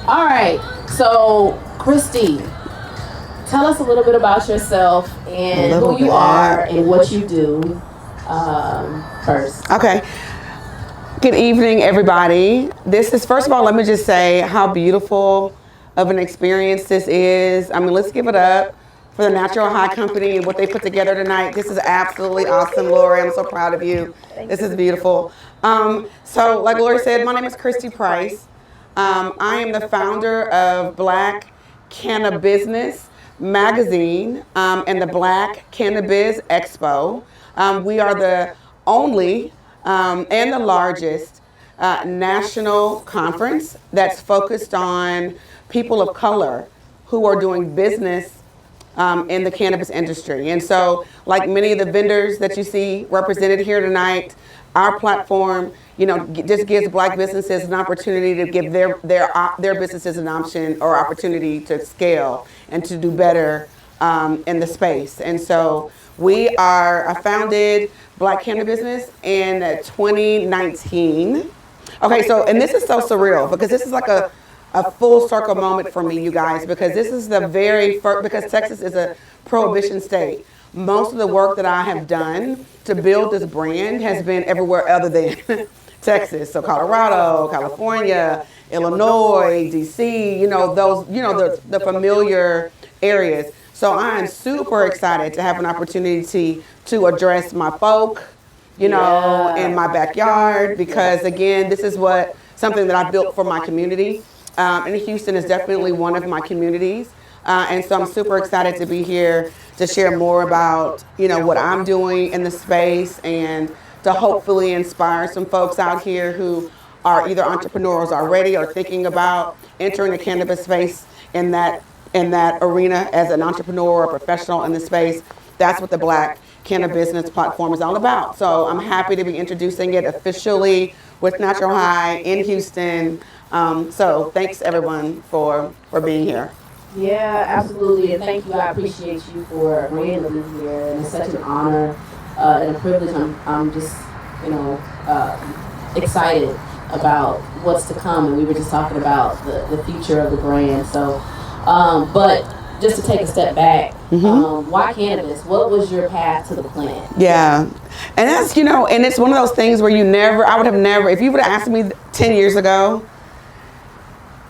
All right. So, Kristi, tell us a little bit about yourself A and little who you bit. are and what you do first. Okay. Good evening, everybody. This is, first of all, let me just say how beautiful of an experience this is. I mean, let's give it up for the Natural High Company and what they put together tonight. This is absolutely awesome, Lori. I'm so proud of you. This is beautiful. So, like Lori said, my name is Kristi Price. I am the founder of Black Cannabusiness magazine and the Black Cannabis Expo. We are the only and the largest national conference that's focused on people of color who are doing business in the cannabis industry. And so, like many of the vendors that you see represented here tonight, our platform, just gives Black businesses an opportunity to give their businesses an option or opportunity to scale and to do better in the space. And so, we are founded Black Cannabusiness in 2019. Okay, so, and this is so surreal because this is like a full circle moment for me, you guys, because this is the very first, because Texas is a prohibition state. Most of the work that I have done to build this brand has been everywhere other than Texas. So Colorado, California, Illinois, DC, the familiar areas. So I am super excited to have an opportunity to address my folk, in my backyard, because again, this is something that I built for my community. And Houston is definitely one of my communities. And so I'm super excited to be here to share more about, what I'm doing in the space and to hopefully inspire some folks out here who are either entrepreneurs already or thinking about entering the cannabis space in that arena as an entrepreneur or professional in the space. That's what the Black Cannabusiness platform is all about. So I'm happy to be introducing it officially with Natural High in Houston. So thanks everyone for being here. Yeah, absolutely. And thank you. I appreciate you for agreeing to be here. And it's such an honor and a privilege. I'm just, excited about what's to come. And we were just talking about the future of the brand. So, but just to take a step back, why cannabis? What was your path to the plant? Yeah. And that's, and it's one of those things where I would have never, if you would have asked me 10 years ago,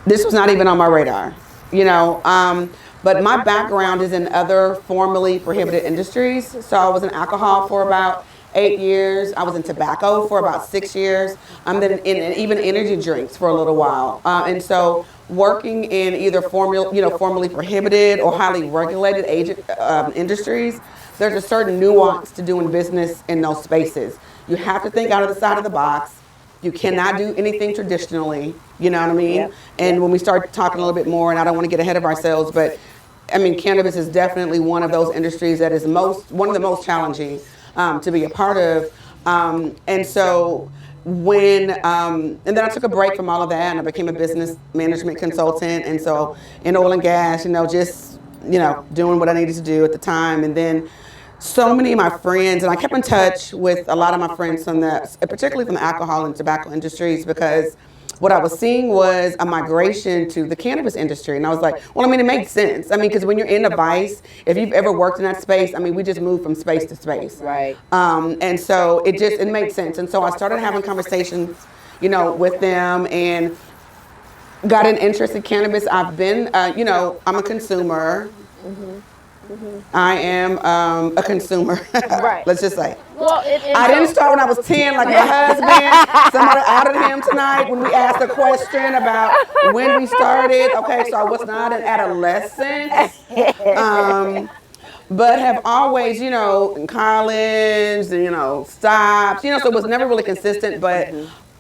this was not even on my radar, but my background is in other formerly prohibited industries. So I was in alcohol for about 8 years. I was in tobacco for about 6 years. Then in even energy drinks for a little while. And so working in either formerly prohibited or highly regulated industries, there's a certain nuance to doing business in those spaces. You have to think out of the side of the box. You cannot do anything traditionally, you know what I mean? Yep. And when we start talking a little bit more, and I don't want to get ahead of ourselves, but I mean, cannabis is definitely one of those industries that is one of the most challenging to be a part of. And so and then I took a break from all of that and I became a business management consultant. And so in oil and gas, just, doing what I needed to do at the time. And then so many of my friends, and I kept in touch with a lot of my friends particularly from the alcohol and tobacco industries, because what I was seeing was a migration to the cannabis industry. And I was like, well, it makes sense. Because when you're in a vice, if you've ever worked in that space, we just move from space to space. Right. And so it made sense. And so I started having conversations, with them and got an interest in cannabis. I've been, I'm a consumer. Mm-hmm. Mm-hmm. I am a consumer. Right. Let's just say. Well, I didn't start when I was 10 like my husband. Somebody outed him tonight when we asked a question about when we started. Okay, so I was not an adolescent. But have always, in college, stopped, so it was never really consistent, but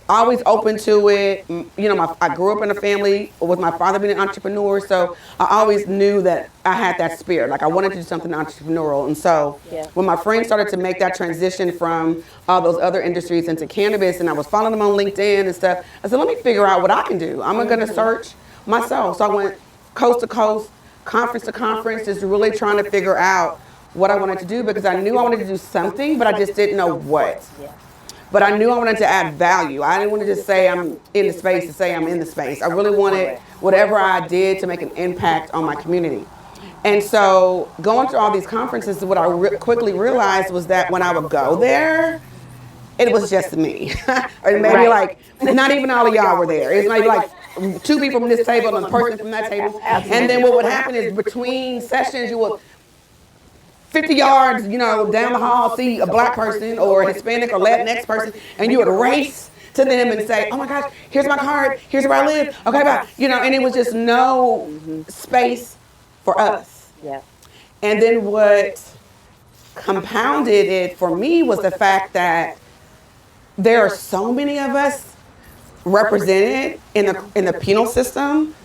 always open to it. I grew up in a family with my father being an entrepreneur, so I always knew that I had that spirit. Like I wanted to do something entrepreneurial. And so when my friends started to make that transition from all those other industries into cannabis, and I was following them on LinkedIn and stuff, I said, let me figure out what I can do. I'm going to search myself. So I went coast to coast, conference to conference, just really trying to figure out what I wanted to do, because I knew I wanted to do something, but I just didn't know what. but I knew I wanted to add value. I didn't want to just say I'm in the space to say I'm in the space. I really wanted whatever I did to make an impact on my community. And so going to all these conferences, what I quickly realized was that when I would go there, it was just me. Or maybe like, not even all of y'all were there. It's maybe like 2 people from this table and a person from that table. And then what would happen is between sessions, you would 50 yards, down the hall, see a black person or a Hispanic or Latinx person, and you would race to them and say, oh my gosh, here's my card, here's where I live, okay, bye. And it was just no space for us. Yeah. And then what compounded it for me was the fact that there are so many of us represented in the penal system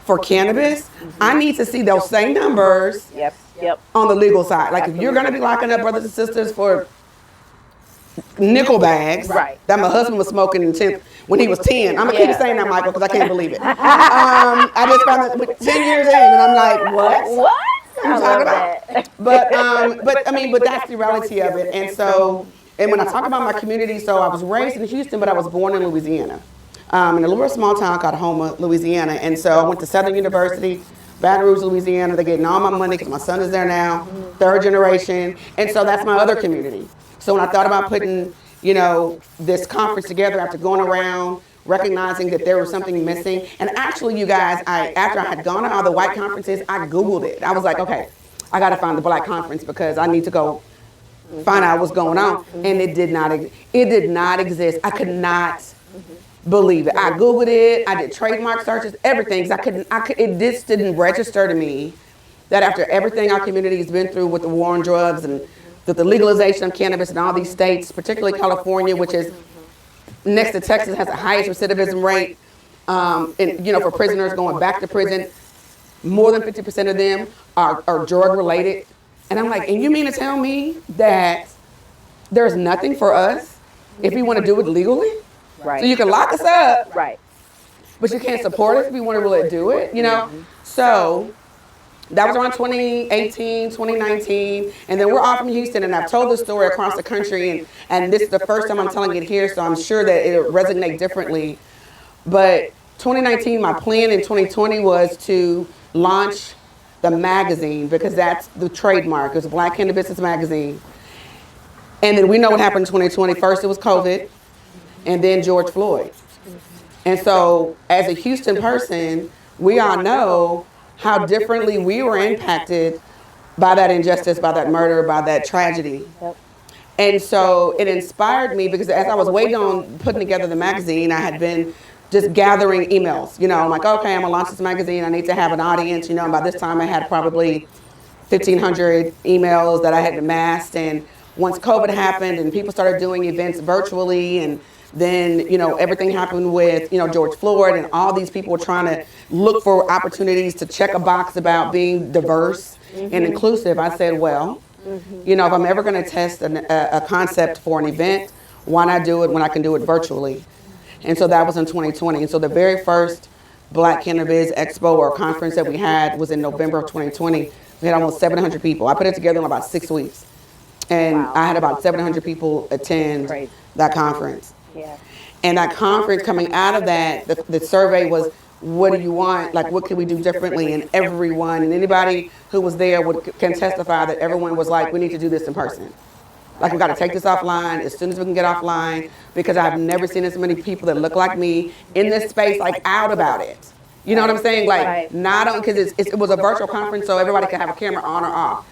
for cannabis. I need to see those same numbers on the legal side. Like if you're gonna be locking up brothers and sisters for nickel bags that my husband was smoking when he was 10. I'm gonna keep saying that, Michael, because I can't believe it. I just found that 10 years in, and I'm like, what? What? I love that. But that's the reality of it. And so, and when I talk about my community, so I was raised in Houston, but I was born in Louisiana, in a little small town called HOU, Louisiana. And so I went to Southern University, Baton Rouge, Louisiana. They're getting all my money because my son is there now, 3rd generation. And so that's my other community. So when I thought about putting, this conference together after going around, recognizing that there was something missing. And actually, you guys, after I had gone to all the white conferences, I Googled it. I was like, okay, I got to find the black conference because I need to go find out what's going on. And it did not exist. I could not believe it. I Googled it. I did trademark searches, everything. It just didn't register to me that after everything our community has been through with the war on drugs and the legalization of cannabis in all these states, particularly California, which is next to Texas, has the highest recidivism rate, for prisoners going back to prison. More than 50% of them are drug related. And I'm like, and you mean to tell me that there's nothing for us if we want to do it legally? Right. So you can lock us up, Right. but you can't support us if we want to really do it, So that was around 2018, 2019, and then we're off from Houston, and I've told this story across the country, and this is the first time I'm telling it here, so I'm sure that it'll resonate differently. But 2019, my plan in 2020 was to launch the magazine, because that's the trademark. It was Black Cannabusiness magazine. And then we know what happened in 2020. First it was COVID, and then George Floyd. And so as a Houston person, we all know how differently we were impacted by that injustice, by that murder, by that tragedy. And so it inspired me because as I was waiting on putting together the magazine, I had been just gathering emails. I'm like, okay, I'm gonna launch this magazine. I need to have an audience. And by this time I had probably 1,500 emails that I had amassed. And once COVID happened and people started doing events virtually, and then, everything happened with, George Floyd, and all these people were trying to look for opportunities to check a box about being diverse and inclusive. I said, well, if I'm ever going to test a concept for an event, why not do it when I can do it virtually? And so that was in 2020. And so the very first Black Cannabis Expo or conference that we had was in November of 2020. We had almost 700 people. I put it together in about 6 weeks. And I had about 700 people attend that conference. Yeah. And that conference, coming out of that, the survey was, what do you want? Like, what can we do differently? And everyone, and anybody who was there can testify that everyone was like, we need to do this in person. Like, we got to take this offline as soon as we can get offline, because I've never seen as many people that look like me in this space, like, out about it. You know what I'm saying? Like, not on, because it was a virtual conference, so everybody could have a camera on or off.